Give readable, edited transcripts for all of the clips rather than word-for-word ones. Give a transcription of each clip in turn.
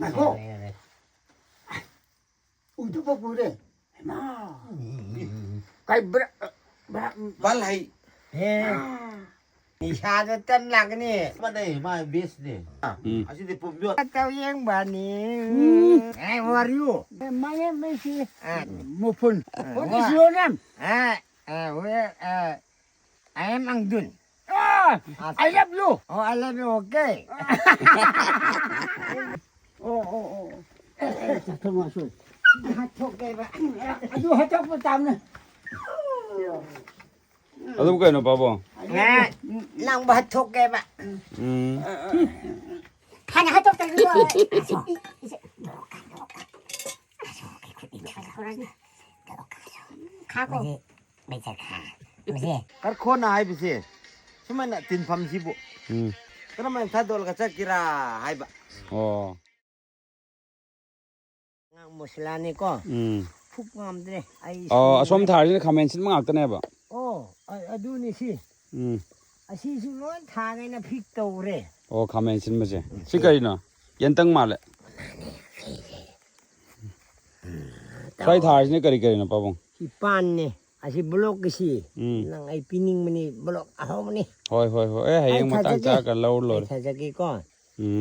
말고 우두버 그래 마 cái balai ni sa cho tân là cái này mà đây mà biết đi anh đi phun biot tao yên bà ni ai war you 마에 메시 à 모폰 어디 시원함 I am Angdun. I love you Oh, I love you, okay. 잠깐만 소 Okay ba? 아주 하자고 땀네 Alam ko ano pa po? Nga, nang ba okay ba? 하나 하자고 땀네 Kako. May saka. Kasi, kar khona hai bisi cuma nak tin pham sibu karena main thadol kaca kira hai ba Oh. ngang muslani ko. Phúc ngamdre. Ay. Asom thari na comment sin mga akta na ba? Oh, adu ni si. Asi sunon thangay na phik tawre. Oh, comment sin mo siya. Si kayo na. Yan tang mali. Try thari na kari na pa bong. Si pan ni. Asi blok kasi. Nang ay pining mani blok aho mani. Hoy. Eh, hayang matang ka law lor. Sa jagi ko.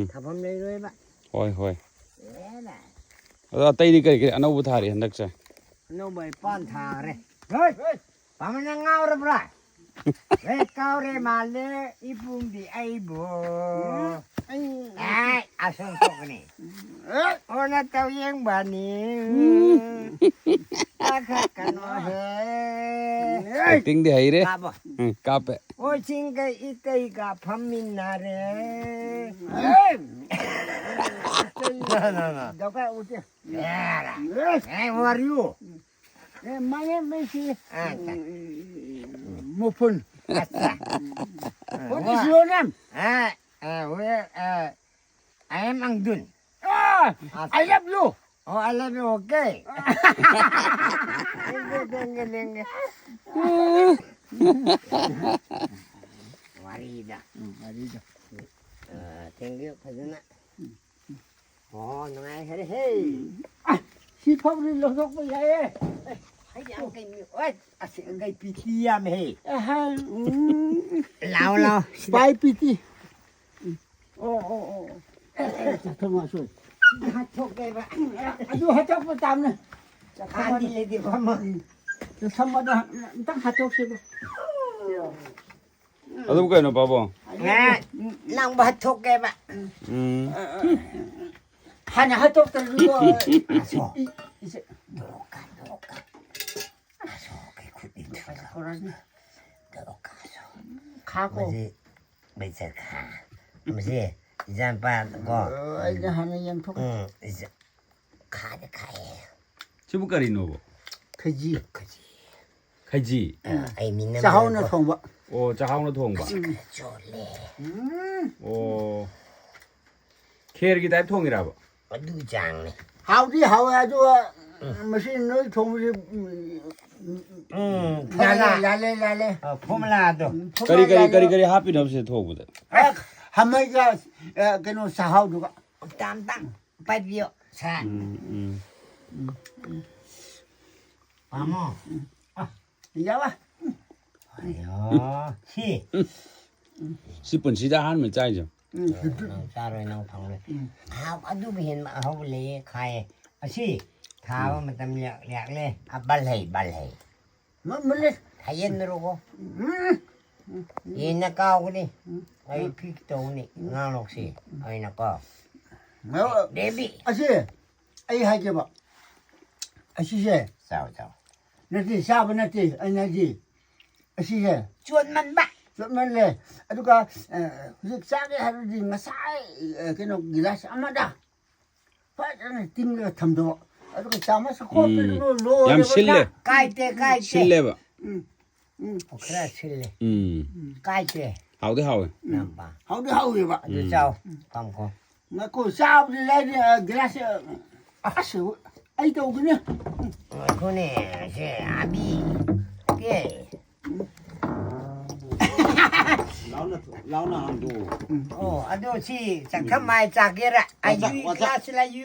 Thapam lay roy ba? Hoy. Ela. Atay di kari ano bu thari handak siya. Ano ba pan thare? Hoy! Pamanangaw ra bra. Kaw re male ipung di ay bo. Ay, asong tok ni. Ona taw yang bani. Akakano he. Acting di hay re. Kabo. Kape. O chingay itay ka paminare. no Doka uti. Era. Hey, who are you? 마에 메시 Move 모폰 어디 시원함 I am Angdun. I love you Oh, I love you, okay. Warida. Thank you, Kazana. Oh, nangay hari hey. 힙합을 넣어서 야해 Hay ang kay mi. Oi, asi ang kay pitiam hey. 아하 Lao. 스파이 피티 잠깐만 소 Okay ba? 아주 하자고 땀네 Andi lady pa mo. 선마다 딱 하자고 세고 Alam ko ano pa po? Nga, nang ba okay ba? 하나 하자고 들고 Aso. 이제 Doka. Aso kay kutit. Doka. 가고 Bisa ka. Mesti jangan pa ko. 이제 하나 양통 Isa. Kada kaya. Sibu kari no po? 그지 Kaji. Ay minam. 사하오는 통과 Oh, chakaw na thong ba? Chole. Oh. Kher ki type thong ira ba? Du jang ni. 하우디 하와도 머신 너 통무지 랄레 Pumlado. Kari happy na se thong bu da. 하마이가 그노 사하우도가 Tam. Pabio. Sa. Vamos. 야와 Ayo. Si. 10분 시작 하면 짜이죠. Sa rồi nang phang rồi. Adu bihin ma haw le khai. Asi. Thawa matam yak le. Bal hai. 뭐래 Hayen ro ko. Ina kaw ko ni. Ay pik to ni. Ngalok si. Ay nako. Debi. 아시 아이 하게 봐 아시제 Sao. 나티 샤브 나티 아나지 아시제 Chuan man ba. 정말래 아주가 싸게 하루지 마사이 그노 기라스 아마다 파자는 팀가 탐도 아주가 자마스 코피로 로 Yam sille. Kai te. Sille ba? Okra sille. Mm. Kai te. Hao de hao. Namba. 하우디 하우디 봐 Adu chao. Pam ko. 나고 샤브 레디 기라스 아스 아이도 그냥 Ko ni si abi. Okay. 라우나 안도. 아도 시 잠깐만 자기라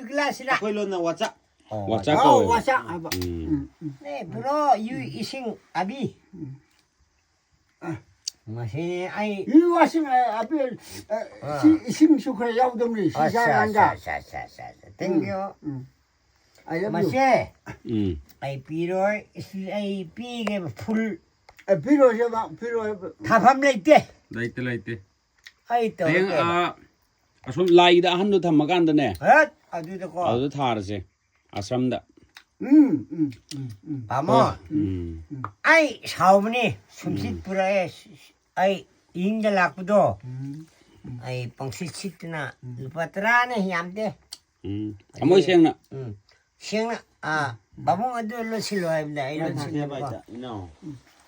클래스라 거일로나 와자. 와짜 아, 거. 와사. 아, 봐. 네 브로 유 이싱 아비 마시 아이 이 와싱 앞에 심수크에 야우dom리 시사한다. 땡큐 아야 마시 음. 아이 비로 아이 비게 풀 비로셔 봐. 비로. 다밤레이때 라이트. 아이 또 땡 아som 라이다 한도 담마간다네. 아두도 거 아도 타르세. 아sam다. 바모 음. 아이 사오브니 숨짓 불어에 아이 인자 낙부도 아이 뻥실 치트나 루파트라네 얌데 아무 생나. 시행나 바봉 어디로 실로합니다 이런 해봐. 이노.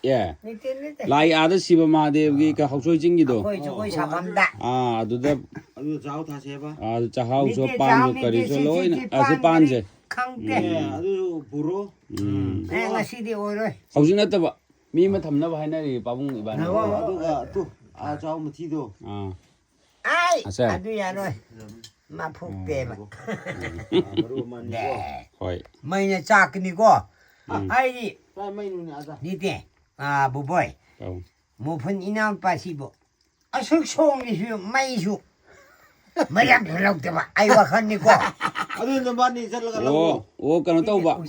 예. 니때니때 라이 아드 시바 마데브기 그 학소이 징기도. 거기 저거이 사밤다 아두다 아도 자우 다시 해봐. 아두 차하우소 반조 거리소 로이나 아세 반제. 강대 아도 부로. 내가 시디 오래 hꯧzit nꯠꯇꯕ mi ma thamnaba hainari pabung ibani 아도가 또 자우 무티도. 아이 아세. 아두야 너 마폭대마 네 hoi 마이네 짝니고 아이 마이누니 아자. 니때 부보이 pau 무슨 이남 빠시고 속송이슈 마이슈 마냥 별로대마 아이와 간니고 아도 너만이 잘라가려고. o kano tawba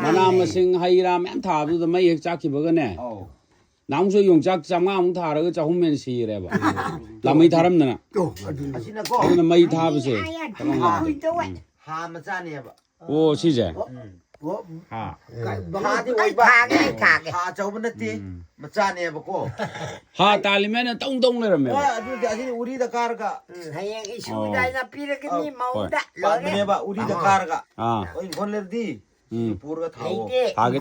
mana masing haira mem thabu da mai hek chakhibaga ne namso yongchak chamga amung tharaga chahum men sireba lamai tharamna 또. 아시나고. aduna mai thabase 하 마자니 해봐. o sije 아. ha 하디 아이 오이바. 가게 하 저번 때 마자니 해봐고. ha talimena tong tong lerame 아도 아시 우리다 가르가. 하양 이슈다이나 삐르겠니 마우다 반면 해봐. 우리다 가르가. ah 어이 건레디. 부르가 타고. 타게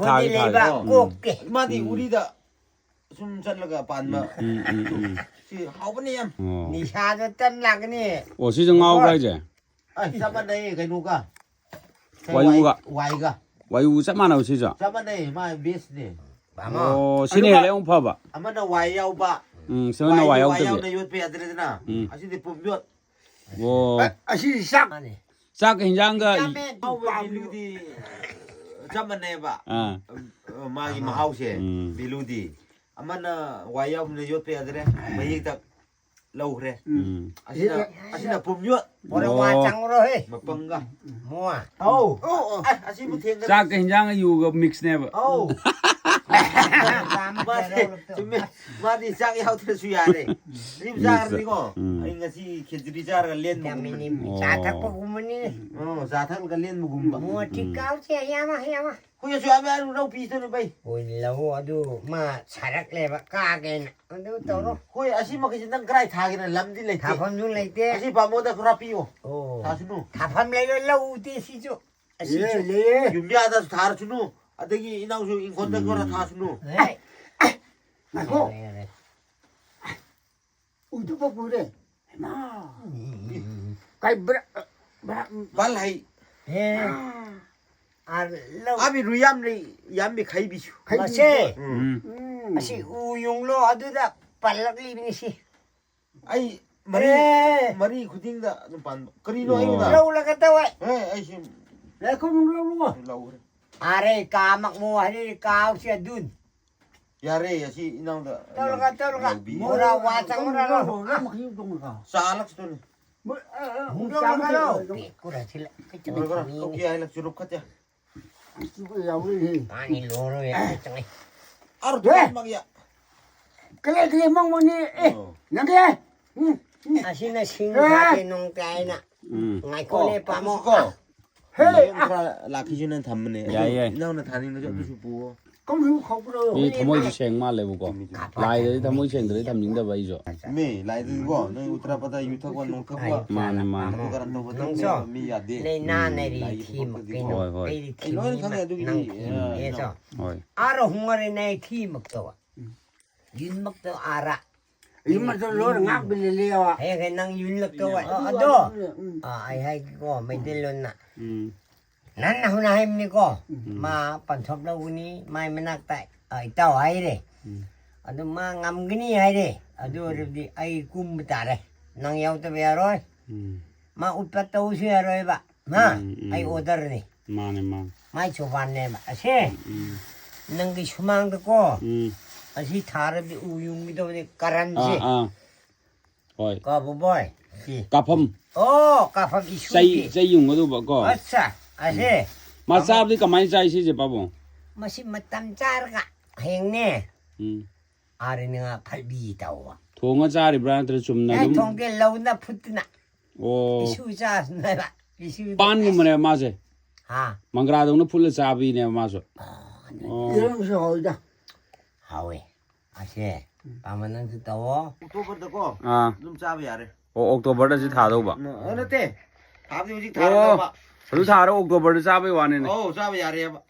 꼭게 마디 우리다 숨 잘라가 반마. 시 하버니야. 니샤도 땀나그니 o sije ngau ga je 아, 잠깐만 그 누가? 와이우가. 와이가. wayu samana sije 잠깐만 마 베스네. o sine leong phaba 아마나 와이야우바. sene wayu de 와이야우나 요트 야드레드나. 아시데 봄볕. o 아시 싹. sak hinjang ga 빌루디. 잠깐만 봐. ah 마기 마하우세. 빌루디. 아마나 와이야우나 요트 야드레. 마이다 lâu rồi 아시나 봄볕 뭐라 와장으로 해 먹방가 뭐야 오 아시 못해 sak hinjang yu ga mix ne ba 오 마디 짝이 하우트 수야래 림자르니고 아잉가시 케드리자르가 렌 야미님 자탁보 구문이 자탁가 렌 무금바 뭐 티까우지 야마 호야 수야면 로 비스는 바이 올라고 아주 마 사락래바 까겐 근데 또 호야 아시 먹기 난 그라이 타기는 람딜레 다범중 레이때 아시 바모다 그라피요 오 다스누 다범래를 우대시죠 예. 윤비하다 다르주누 아대기 이나우수 인콘다 거라 다스누 아고. 우두버 그래. 마. 가이 브라. 발하이 예 알로 아비 루얌리 얌비 가이비슈 마세 mm 아시 우용로 아두다 빨락리비니시 아이 머리 구딩다 반 그리노 와. 아이구나 라울라 갔다 와 아이씨 내가 그러고. 라우 그래 아래 까막 뭐 하니 까우시야 눈 야레 야시 이나운다 떨어가 뭐라 와장으로 막 힘동가. 살락 스토리 뭐 홍정가로 꾸라질 그러거라 그쪽에 거기 아이락 주럽 같야 죽어야 우리. 아니 로로야 그쪽에 아로 왜? 도망이야 그래 먹으니 나게. 아시나 신사게 농가이나 ngay cô này pa mo 헤이 라키주는 담네 야예. 이나오는 다니는 저 무슨 부어 công không được. i thamoi ji seng ma le bu ko lai de thamoi seng de tham ning da bai jo 미 라이드 거 너희 우트라바다 유타고 농타고 man man 그거랑 너 보다 미 야데 này na này thì khi mà cái nó cái thì nói thằng này năng tôi nghe sao hoi aro hungare này khi mặc tao yun mặc tao ara 이만 저 너는 악 빌리려. hay cái năng yun lắc tao đó ai hay có mấy tên luôn nè nắn nào na hem ni ko ma pan thop đâu ni mai menak tai ai tao ai đây Ado ngam gini hai de. Ado di ai kum betare. Nang yau te biaroi. Ma upat tau si aroi ba. Ma ai order ni. 마네 마. Mai choban ne ba. Ase. Nang gi sumang de ko. Asi thar bi uyung bi do ni karan si. 아. 어이. Ko bu boy. Si. 까펌. Oh, ka pham isu. sei yung ado ba ko. Asa. Ase. 마사브디 가만히 자이시지 바보. Masih matam car ka. Heng ne. 음. Ari nga phalbi taw. 동어 자리 브랜드 좀 Ai 나좀. thong ke lau na phut na. 오. Isu cha na ba. Isu. 빤 거면에 맞아. Ha. 망그라동는 풀을 잡이네 맞아. 어. 이러면서 어디다. Hawe. Ase. Pamanan tu taw. october da ko 아. dum cha ba yare 오 옥토버다 타도 봐. no na te thab di ji thar ba 그리고 타로 옥토버다 잡이 와네. oh cha ba yare ba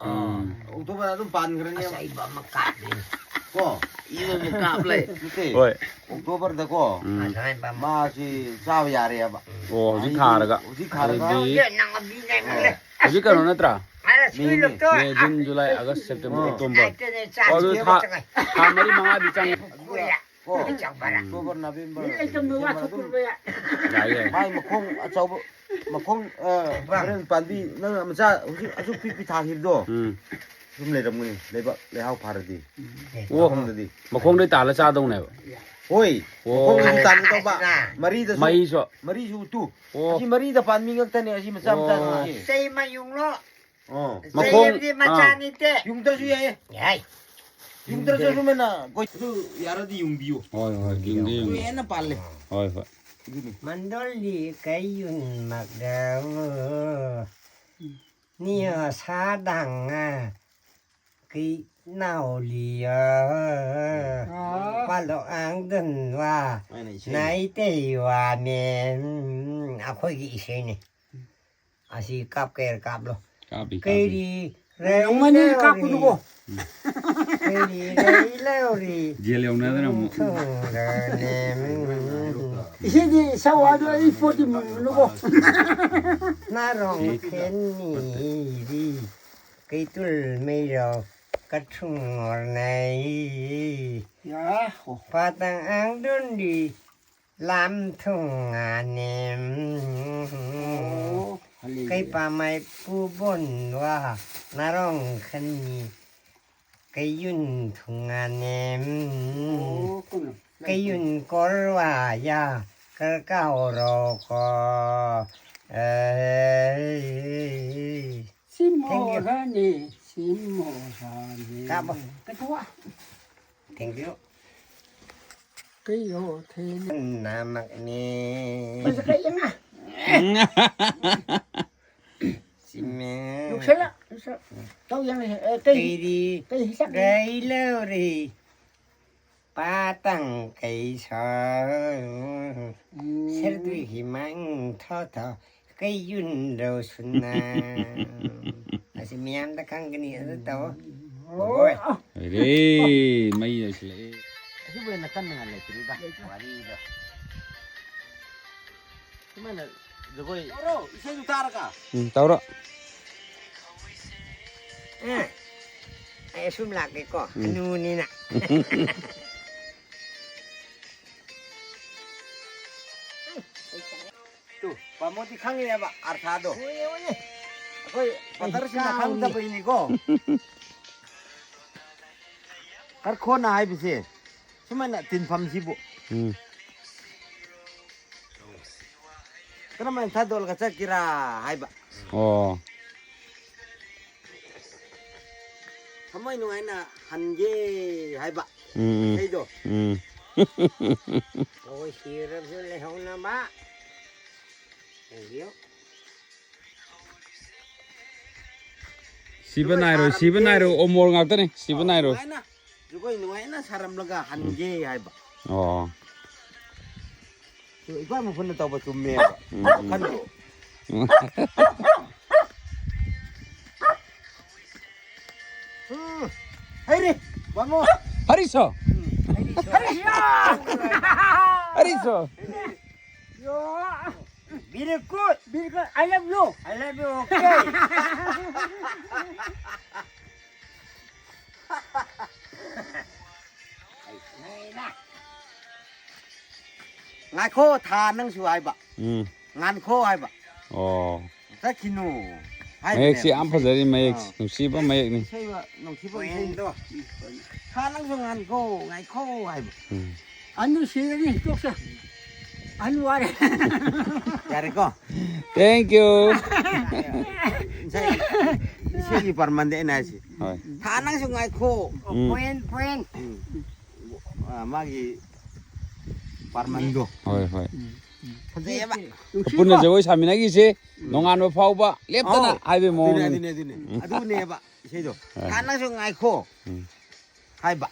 october da dum pan kren Asa ne iba makat ni. ko iba mo ka play te 어이. october da ko Asa iba ma. ma chi cha ba yare ba 오, 지 타르가. ji khar ga Ye nang abi nai ma le. 어디 가는 애들아? Ara sui lo to. 네, 준, 줄라이, 아거스트, 셉템버, 옥토버. Ai te ne cha. 어디 다 다머리 망아디 짱. Kuya. ko Chang bara. october november Ai tâm nó qua sốt rồi ạ. 야예. mai ma khong a chau ma khong ren pan bi na ma cha aju pi pi thang hir do dum le ram ni le ba le hau phar di 오, khong di 뭐 공대 달라 짜동네. oi 오. khong tan to ba mari da 마이쇼. mari ju tu 오. ji mari da pan mi ngak ta ne ji ma cha ji Sei ma yung lo. Ma Sei kong- di ma cha ni te. yung ta ju ya Yai. yung ta ju me na ko tu yara di yung biu 어이, 어이, tu 긴디. ya na pal le 어이, 어이. Mandoli kayun magdaw. Niya sa danga. Kay nauliya. Palo ang dunwa. ai này Naitewa men. Ako gi-isay ni. Asi kap kaya kap lo. 까비, Kay 까비. di. 어머니 갖고 두고. Kay di. Reilori. 지엘이 오늘은 뭐. 이제 사와도 이 포디 누고. Narong khen đi cây tul mây rồi cắt chung ngor này 야, pha tăng ăn đơn đi làm thùng anh em cây pa mai pu bon wa narong khen đi cây yun thùng anh em cây yun cor wa ya cái cao rồi có 심모사니, 심모사니. 까봐. cái thua. Thank you. cái vô thì Nam mặc nè. bây giờ cái gì nè. Xin mẹ. lúc xưa á, lúc xưa. Đâu vậy này, Cây cái đi. cái sắc Cây lâu đi. Ba tăng cây sơ. Sẽ tuy khi mang thọ thọ. Cây yun đầu xuân na. Xin mẹ em ta khăn cái này rất tốt. Ôi. 에이, 마이 야실래. cái bên là căn này là chỉ da quá đi rồi cái này là rồi rồi sai tu tar ka 따오라. Ay, sum laki ko. Ano ni na. tu pamoti khangi ya ba artha do Uy, uy. koi patar sin na khang da bai ni ko kar kho na hai bise sumana tin pham si bu kana man tha dol ka cha kira hai ba 어. thamai nu ai na han je hai ba 음. thấy do Ôi, sirap sila hong na ba? Thank you. 시브나이로 오모르 갔더니 시브나이로. ai na rồi nu ai na saram laga han je hai ba 어. iba mo phun ta ba tum me ba kan do hai re vamos 하리소. 하리소. Very good. Very good. I love you. I love you, okay? nang su ai ba ngan kho ai ba 어 ta kinu 마약 씨 안 퍼져리 마약 씨바 마약니 sei ba nong si ba quen đó kha nang su ngan kho ngai kho ai ba 안도 시간이 쪽사 안 와래 yare ko 땡큐 sai sei parmande na si 어 kha nang su ngai kho quen magi parmando 헐 헐. phanje ba 분은 저거 사미나기 씨 농안 뭐 파우바 랩다나 아이베 뭐 dine adu ne ba sei do kha nang su ngai kho hai ba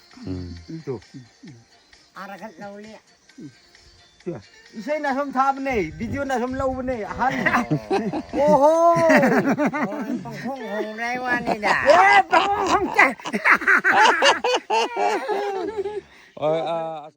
tu ara khát lâu lẹ isai na som thab nei video na som lâu nei han oho phong phong hồng đây qua này đã 에 방황 짜 어